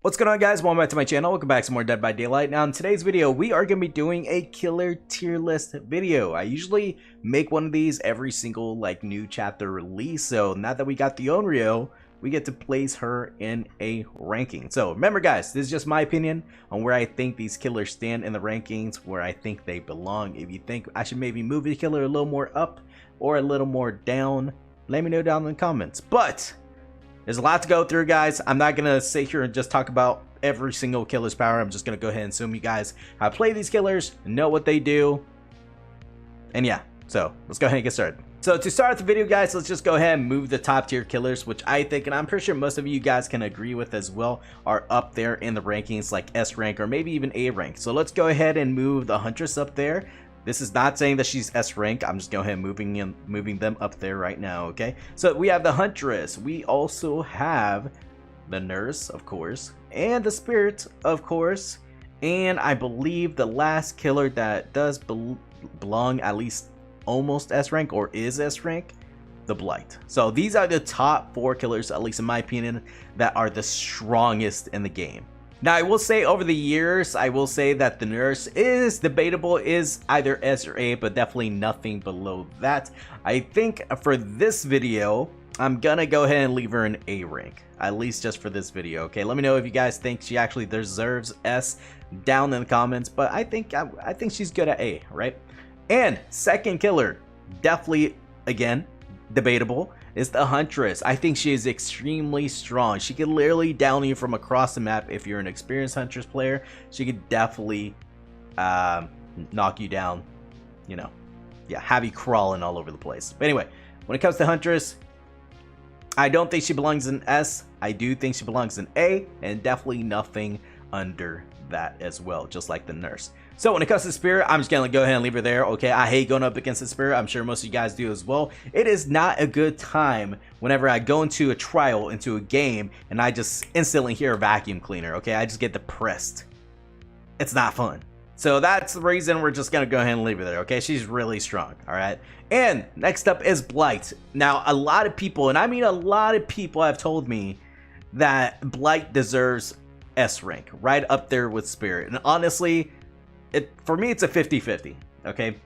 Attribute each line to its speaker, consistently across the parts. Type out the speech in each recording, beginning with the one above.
Speaker 1: What's going on, guys? Welcome back to my channel. Welcome back to more Dead by Daylight. Now in today's video we are going to be doing a killer tier list video. I usually make one of these every single new chapter release, so now that we got the Onryo, we get to place her in a ranking. So remember, guys, this is just my opinion on where I think these killers stand in the rankings, where I think they belong. If you think I should maybe move the killer a little more up or a little more down, let me know down in the comments. But there's a lot to go through, guys. I'm not going to sit here and just talk about every single killer's power. I'm just going to go ahead and assume you guys have played these killers, know what they do. And yeah, so let's go ahead and get started. So to start the video, guys, let's just go ahead and move the top tier killers, which I think, and I'm pretty sure most of you guys can agree with as well, are up there in the rankings, like S rank or maybe even A rank. So let's go ahead and move the Huntress up there. This is not saying that she's S rank. I'm just going ahead and moving them up there right now, okay? So we have the Huntress. We also have the Nurse, of course, and the Spirit, of course. And I believe the last killer that does belong at least almost S rank or is S rank, the Blight. So these are the top 4 killers, at least in my opinion, that are the strongest in the game. Now, I will say over the years, I will say that the Nurse is debatable, is either S or A, but definitely nothing below that. I think for this video, I'm gonna go ahead and leave her in A rank, at least just for this video, okay? Let me know if you guys think she actually deserves S down in the comments, but I think she's good at A, right? And second killer, definitely, again, debatable, is the Huntress. I think she is extremely strong. She could literally down you from across the map. If you're an experienced Huntress player, she could definitely knock you down, you know, yeah, have you crawling all over the place. But anyway, when it comes to Huntress, I don't think she belongs in S. I do think she belongs in A, and definitely nothing under that as well, just like the Nurse. So when it comes to Spirit, I'm just gonna go ahead and leave her there, okay? I hate going up against the Spirit. I'm sure most of you guys do as well. It is not a good time whenever I go into a trial, into a game, and I just instantly hear a vacuum cleaner, okay? I just get depressed. It's not fun. So that's the reason we're just gonna go ahead and leave her there, okay? She's really strong, all right? And next up is Blight. Now, a lot of people, and I mean a lot of people, have told me that Blight deserves S rank, right up there with Spirit. And honestly, for me, it's a 50-50, okay?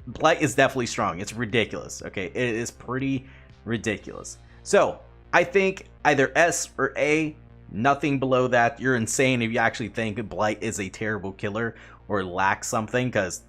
Speaker 1: Blight is definitely strong. It's ridiculous, okay? It is pretty ridiculous. So I think either S or A, nothing below that. You're insane if you actually think Blight is a terrible killer or lacks something, because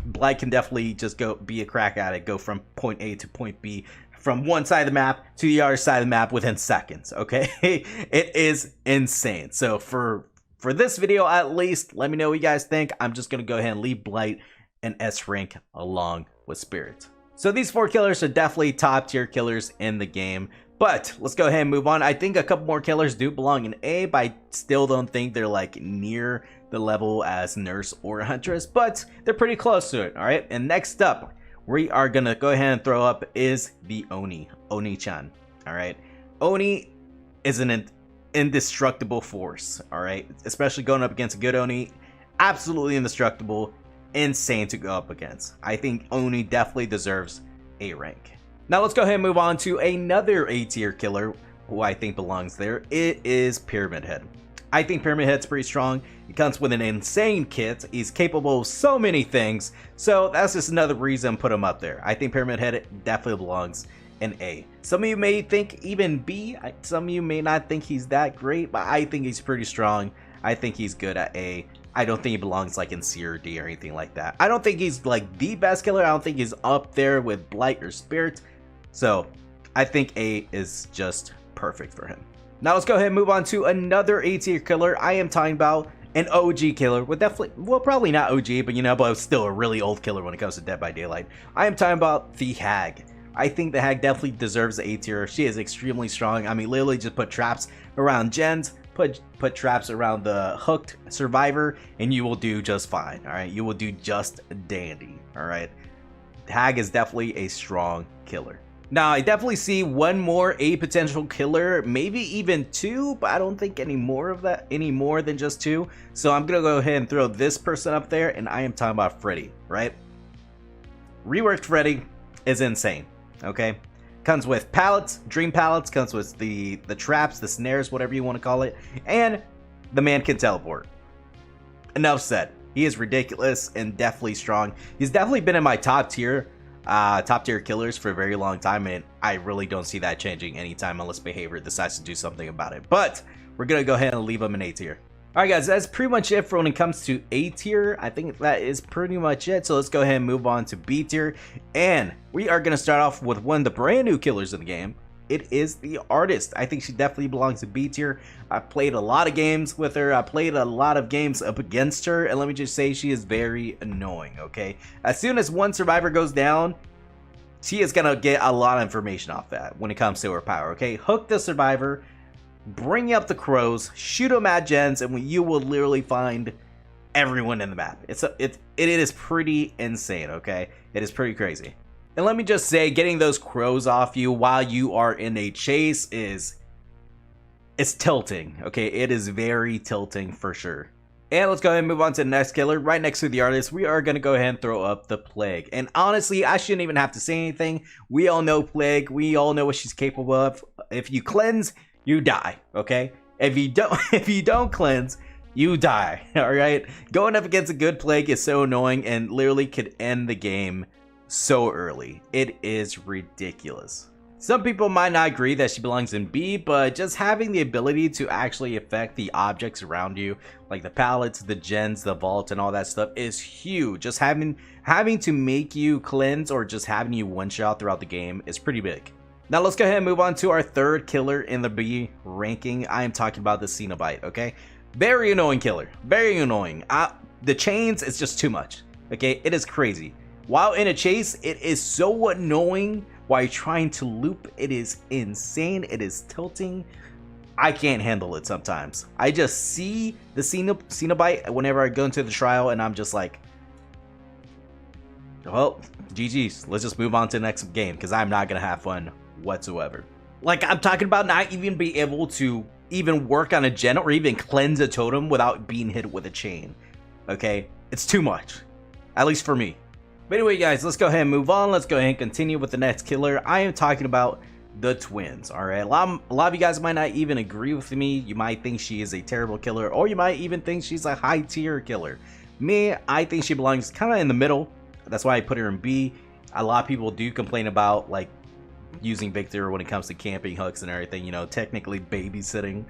Speaker 1: Blight can definitely just be a crack at it, go from point A to point B, from one side of the map to the other side of the map within seconds, okay? It is insane. So for this video, at least, let me know what you guys think. I'm just gonna go ahead and leave Blight and S rank along with Spirit. So these 4 killers are definitely top tier killers in the game, but let's go ahead and move on. I think a couple more killers do belong in A, but I still don't think they're like near the level as Nurse or Huntress, but they're pretty close to it, all right? And next up, we are gonna go ahead and throw up is the Oni-chan, all right? Oni is an indestructible force, all right? Especially going up against a good Oni, absolutely indestructible, insane to go up against. I think Oni definitely deserves A rank. Now let's go ahead and move on to another A tier killer who I think belongs there. It is Pyramid Head. I think Pyramid Head's pretty strong. He comes with an insane kit. He's capable of so many things, so that's just another reason to put him up there. I think Pyramid Head definitely belongs in A. Some of you may think even B. Some of you may not think he's that great, but I think he's pretty strong. I think he's good at A. I don't think he belongs like in C or D or anything like that. I don't think he's like the best killer. I don't think he's up there with Blight or Spirit. So I think A is just perfect for him. Now let's go ahead and move on to another A tier killer. I am talking about an OG killer. Well, definitely, well, probably not OG, but you know, but still a really old killer when it comes to Dead by Daylight. I am talking about the Hag. I think the Hag definitely deserves the A tier. She is extremely strong. I mean, literally just put traps around gens, put traps around the hooked survivor, and you will do just fine, all right? You will do just dandy, all right? Hag is definitely a strong killer. Now, I definitely see one more A potential killer, maybe even 2, but I don't think any more than just 2. So I'm gonna go ahead and throw this person up there, and I am talking about Freddy, right? Reworked Freddy is insane, okay? Comes with pallets, dream pallets, comes with the traps, the snares, whatever you want to call it, and the man can teleport. Enough said. He is ridiculous and definitely strong. He's definitely been in my top tier killers for a very long time, and I really don't see that changing anytime unless behavior decides to do something about it. But we're gonna go ahead and leave him in A tier. Alright guys, that's pretty much it for when it comes to A tier. I think that is pretty much it. So let's go ahead and move on to B tier. And we are gonna start off with one of the brand new killers in the game. It is the Artist. I think she definitely belongs to B tier. I played a lot of games with her. I played a lot of games up against her, and let me just say she is very annoying, okay? As soon as one survivor goes down, she is gonna get a lot of information off that when it comes to her power, okay? Hook the survivor, bring up the crows, shoot them at gens, and you will literally find everyone in the map. It is pretty insane, okay? It is pretty crazy. And let me just say, getting those crows off you while you are in a chase it's tilting, okay? It is very tilting for sure. And let's go ahead and move on to the next killer. Right next to the Artist, we are going to go ahead and throw up the Plague. And honestly, I shouldn't even have to say anything. We all know Plague. We all know what she's capable of. If you cleanse, you die, okay? If you don't cleanse, you die, all right? Going up against a good Plague is so annoying and literally could end the game so early. It is ridiculous. Some people might not agree that she belongs in B, but just having the ability to actually affect the objects around you, like the pallets, the gens, the vault, and all that stuff is huge. Just having to make you cleanse or just having you one-shot throughout the game is pretty big. Now let's go ahead and move on to our third killer in the B ranking. I am talking about the Cenobite, okay? Very annoying killer. Very annoying. The chains is just too much, okay? It is crazy. While in a chase, it is so annoying. While you're trying to loop, it is insane. It is tilting. I can't handle it sometimes. I just see the Cenobite whenever I go into the trial, and I'm just like, well, GG's. Let's just move on to the next game, because I'm not going to have fun whatsoever. Like, I'm talking about not even be able to even work on a gen or even cleanse a totem without being hit with a chain. Okay? It's too much. At least for me. But anyway, guys, let's go ahead and move on. Let's go ahead and continue with the next killer. I am talking about the twins, all right? A lot of you guys might not even agree with me. You might think she is a terrible killer, or you might even think she's a high-tier killer. Me, I think she belongs kind of in the middle. That's why I put her in B. A lot of people do complain about, like, using Victor when it comes to camping hooks and everything, you know, technically babysitting,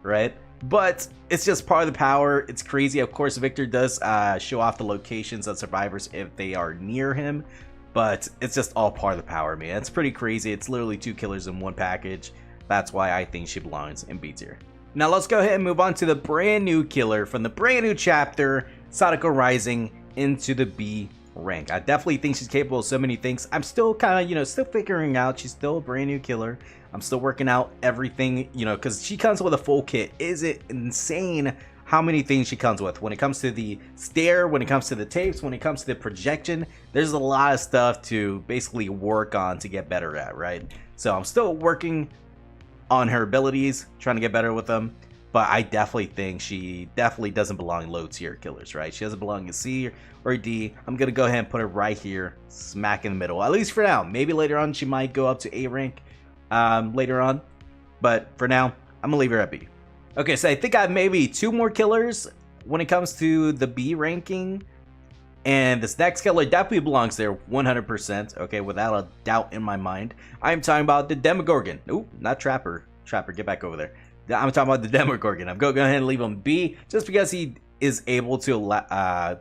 Speaker 1: right? But it's just part of the power. It's crazy. Of course, Victor does show off the locations of survivors if they are near him, but it's just all part of the power, man. It's pretty crazy. It's literally two killers in one package. That's why I think she belongs in B tier. Now let's go ahead and move on to the brand new killer from the brand new chapter, Sadako Rising, into the B rank. I definitely think she's capable of so many things. I'm still kind of, you know, still figuring out. She's still a brand new killer. I'm still working out everything, you know, because she comes with a full kit. Is it insane how many things she comes with? When it comes to the stare, when it comes to the tapes, when it comes to the projection, there's a lot of stuff to basically work on to get better at, right? So I'm still working on her abilities, trying to get better with them. But I definitely think she definitely doesn't belong in low tier killers, right? She doesn't belong in C or D. I'm going to go ahead and put her right here, smack in the middle, at least for now. Maybe later on she might go up to A rank later on. But for now, I'm going to leave her at B. Okay, so I think I have maybe two more killers when it comes to the B ranking. And this next killer definitely belongs there 100%, okay, without a doubt in my mind. I'm talking about the Demogorgon. Ooh, not Trapper. Trapper, get back over there. I'm talking about the Demogorgon. I'm going to go ahead and leave him B just because he is able to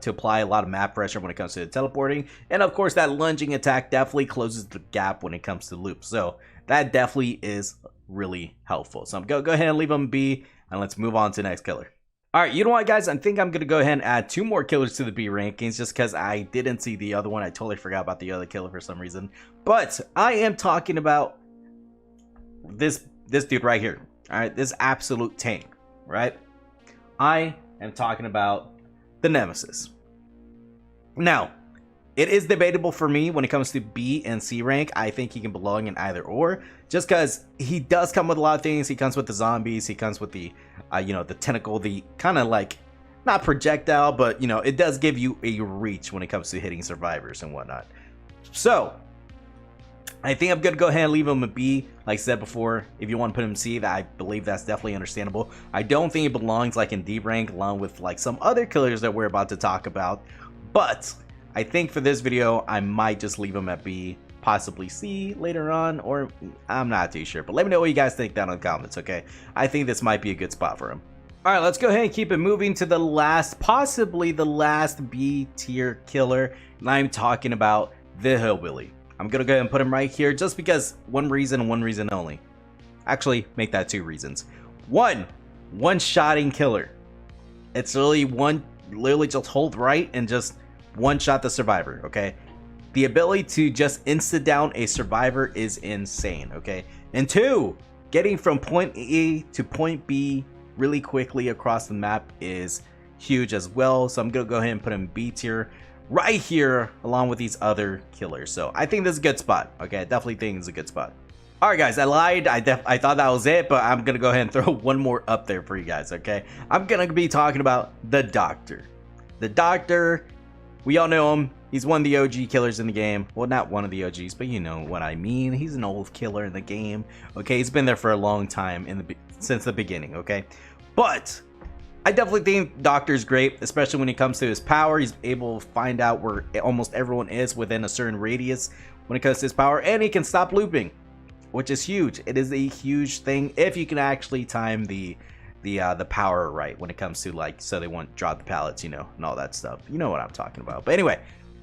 Speaker 1: apply a lot of map pressure when it comes to the teleporting. And of course, that lunging attack definitely closes the gap when it comes to loops. So that definitely is really helpful. So I'm going to go ahead and leave him B, and let's move on to the next killer. All right, you know what, guys? I think I'm going to go ahead and add two more killers to the B rankings just because I didn't see the other one. I totally forgot about the other killer for some reason. But I am talking about this dude right here. All right, this absolute tank, right? I am talking about the Nemesis. Now, it is debatable for me when it comes to B and C rank. I think he can belong in either or, just because he does come with a lot of things. He comes with the zombies. He comes with the, you know, the tentacle, the kind of like, not projectile, but, you know, it does give you a reach when it comes to hitting survivors and whatnot. So, I think I'm gonna go ahead and leave him a B. Like I said before, if you want to put him C, that I believe that's definitely understandable. I don't think it belongs like in D rank along with like some other killers that we're about to talk about. But I think for this video, I might just leave him at B, possibly C later on, or I'm not too sure. But let me know what you guys think down in the comments, okay? I think this might be a good spot for him. All right, let's go ahead and keep it moving to the last, possibly the last B tier killer. And I'm talking about the Hillbilly. I'm gonna go ahead and put him right here just because one reason only. Actually, make that 2 reasons. One-shotting killer. It's literally just hold right and just one-shot the survivor, okay? The ability to just insta-down a survivor is insane, okay? And 2, getting from point A to point B really quickly across the map is huge as well. So I'm gonna go ahead and put him B tier right here along with these other killers. So I think this is a good spot. Okay, I definitely think it's a good spot. All right, guys, I lied. I thought that was it, but I'm gonna go ahead and throw one more up there for you guys. Okay, I'm gonna be talking about the Doctor. The Doctor, we all know him. He's one of the OG killers in the game. Well, not one of the OGs, but you know what I mean. He's an old killer in the game. Okay, he's been there for a long time since the beginning. Okay, but I definitely think Doctor's great, especially when it comes to his power. He's able to find out where almost everyone is within a certain radius when it comes to his power, and he can stop looping, which is huge. It is a huge thing if you can actually time the power right when it comes to, like, so they won't drop the pallets, you know, and all that stuff. You know what I'm talking about. But anyway,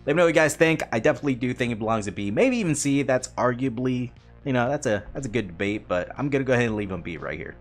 Speaker 1: let me know what you guys think. I definitely do think it belongs to B, maybe even C. That's arguably, you know, that's a good debate, but I'm gonna go ahead and leave him B right here.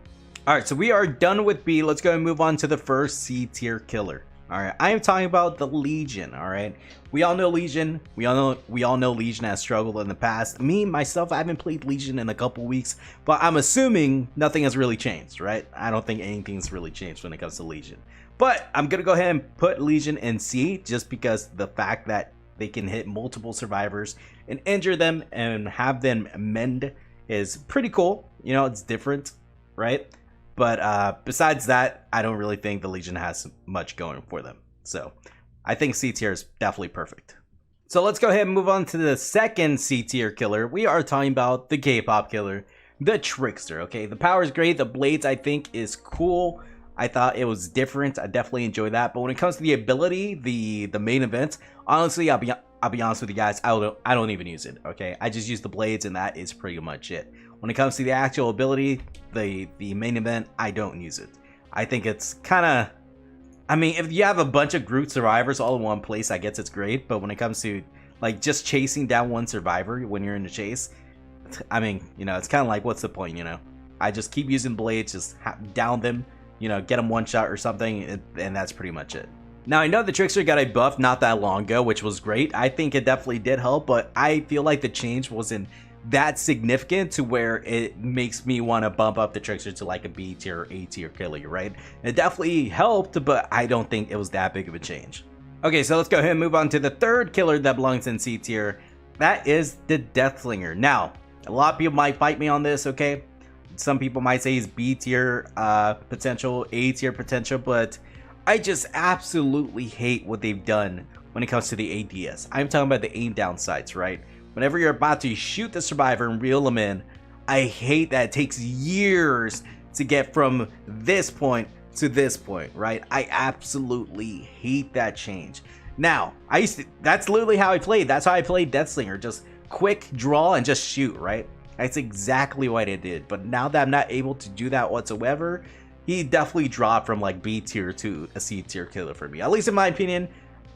Speaker 1: Alright, so we are done with B. Let's go and move on to the first C tier killer. Alright, I am talking about the Legion. Alright, we all know Legion. We all know Legion has struggled in the past. Me, myself, I haven't played Legion in a couple weeks, but I'm assuming nothing has really changed, right? I don't think anything's really changed when it comes to Legion. But I'm gonna go ahead and put Legion in C just because the fact that they can hit multiple survivors and injure them and have them mend is pretty cool. You know, it's different, right? But besides that, I don't really think the Legion has much going for them. So I think C tier is definitely perfect. So let's go ahead and move on to the second C tier killer. We are talking about the K-pop killer, the Trickster. Okay, the power is great. The blades, I think, is cool. I thought it was different. I definitely enjoy that. But when it comes to the ability, the main event, honestly, I'll be honest with you guys, I don't even use it. Okay, I just use the blades, and that is pretty much it. When it comes to the actual ability, the main event, I don't use it. I think it's kind of, I mean, if you have a bunch of group survivors all in one place, I guess it's great. But when it comes to like just chasing down one survivor when you're in the chase, I mean, you know, it's kind of like, what's the point, you know? I just keep using blades, just down them, you know, get them one shot or something, and that's pretty much it. Now, I know the Trickster got a buff not that long ago, which was great. I think it definitely did help, but I feel like the change wasn't that significant to where it makes me want to bump up the Trickster to like a B tier or A tier killer, right? It definitely helped, but I don't think it was that big of a change. Okay, so let's go ahead and move on to the third killer that belongs in C tier. That is the Deathslinger. Now, a lot of people might fight me on this, okay? Some people might say he's B tier potential, A tier potential, but I just absolutely hate what they've done when it comes to the ADS. I'm talking about the aim down sights, right? Whenever you're about to shoot the survivor and reel them in, I hate that it takes years to get from this point to this point, right? I absolutely hate that change. Now, that's literally how I played. That's how I played Deathslinger. Just quick draw and just shoot, right? That's exactly what it did. But now that I'm not able to do that whatsoever, he definitely dropped from like B tier to a C tier killer for me. At least in my opinion.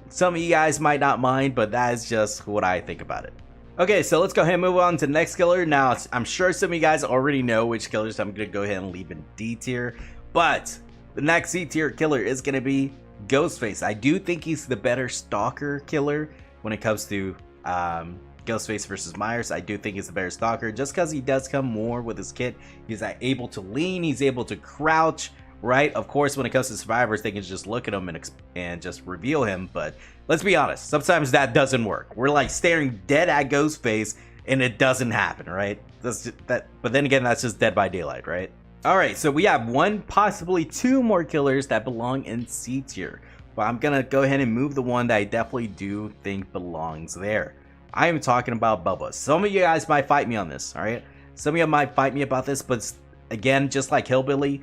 Speaker 1: Some of you guys might not mind, but that is just what I think about it. Okay, so let's go ahead and move on to the next killer. Now, I'm sure some of you guys already know which killers I'm going to go ahead and leave in D tier. But the next C tier killer is going to be Ghostface. I do think he's the better stalker killer when it comes to Ghostface versus Myers. I do think he's a better stalker just because he does come more with his kit. He's able to lean, he's able to crouch, right? Of course, when it comes to survivors, they can just look at him and just reveal him. But let's be honest, sometimes that doesn't work. We're like staring dead at Ghostface and it doesn't happen, right? But then again, that's just Dead by Daylight, right? All right, so we have one, possibly two more killers that belong in C tier. But I'm gonna go ahead and move the one that I definitely do think belongs there. I am talking about Bubba. Some of you guys might fight me on this, alright? Some of you might fight me about this, but again, just like Hillbilly,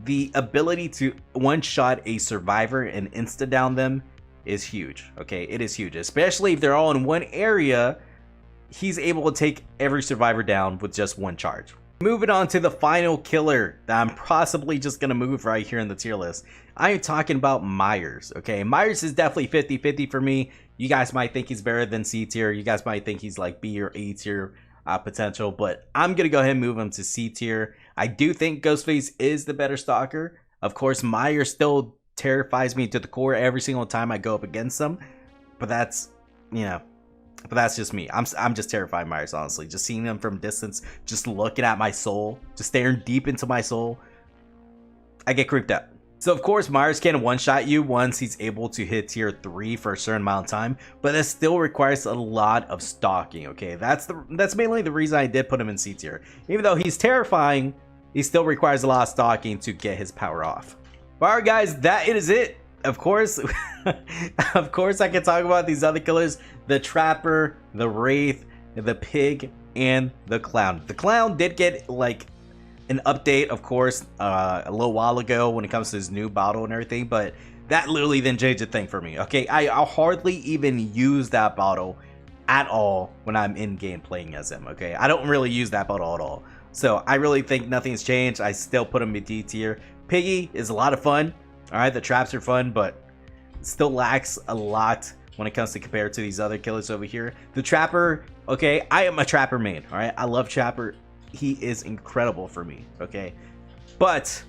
Speaker 1: the ability to one-shot a survivor and insta-down them is huge, okay? It is huge, especially if they're all in one area. He's able to take every survivor down with just one charge. Moving on to the final killer that I'm possibly just going to move right here in the tier list. I am talking about Myers, okay? Myers is definitely 50-50 for me. You guys might think he's better than C tier. You guys might think he's like B or A tier potential, but I'm going to go ahead and move him to C tier. I do think Ghostface is the better stalker. Of course, Myers still terrifies me to the core every single time I go up against him, but that's, you know, but that's just me. I'm just terrified of Myers, honestly. Just seeing him from distance, just looking at my soul, just staring deep into my soul, I get creeped out. So of course, Myers can one-shot you once he's able to hit tier 3 for a certain amount of time, but that still requires a lot of stalking, okay? That's mainly the reason I did put him in C tier. Even though he's terrifying, he still requires a lot of stalking to get his power off. Alright guys, that is it. Of course, of course I can talk about these other killers: the Trapper, the Wraith, the Pig, and the Clown. The Clown did get like an update, of course, a little while ago when it comes to his new bottle and everything, but that literally didn't change a thing for me, okay? I'll hardly even use that bottle at all when I'm in game playing as him, okay? I don't really use that bottle at all. So I really think nothing's changed. I still put him in D tier. Piggy is a lot of fun. Alright, the traps are fun, but still lacks a lot when it comes to compare to these other killers over here. The Trapper, okay, I am a Trapper main, alright? I love Trapper. He is incredible for me, okay? But,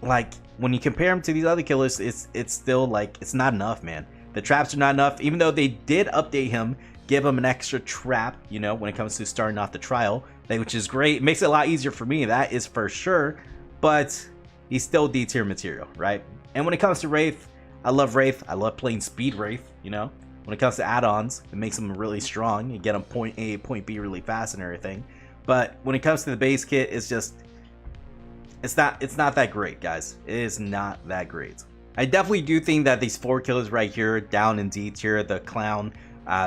Speaker 1: like, when you compare him to these other killers, it's still, like, it's not enough, man. The traps are not enough, even though they did update him, give him an extra trap, you know, when it comes to starting off the trial, which is great. It makes it a lot easier for me, that is for sure, but he's still D tier material, right? And when it comes to Wraith, I love Wraith. I love playing Speed Wraith, you know? When it comes to add-ons, it makes them really strong. You get them point A, point B really fast and everything. But when it comes to the base kit, it's just, it's not that great, guys. It is not that great. I definitely do think that these 4 killers right here, down in D tier, the Clown,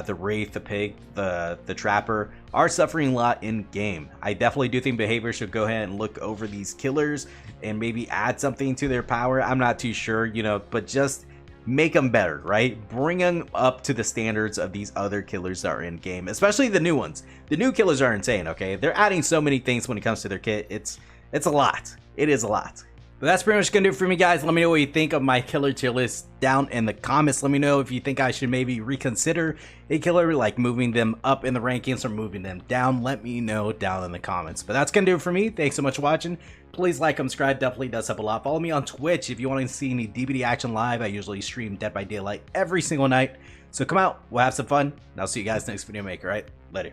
Speaker 1: the Wraith, the Pig, the Trapper, are suffering a lot in game. I definitely do think behavior should go ahead and look over these killers and maybe add something to their power. I'm not too sure, you know, but just make them better, right? Bring them up to the standards of these other killers that are in game, especially the new ones. The new killers are insane, okay? They're adding so many things when it comes to their kit. It's a lot. It is a lot. But that's pretty much gonna do it for me, guys. Let me know what you think of my killer tier list down in the comments. Let me know if you think I should maybe reconsider a killer, like moving them up in the rankings or moving them down. Let me know down in the comments. But that's gonna do it for me. Thanks so much for watching. Please like, subscribe, definitely does help a lot. Follow me on Twitch if you want to see any DBD action live. I usually stream Dead by Daylight every single night. So come out, we'll have some fun, and I'll see you guys next video maker, right? Later.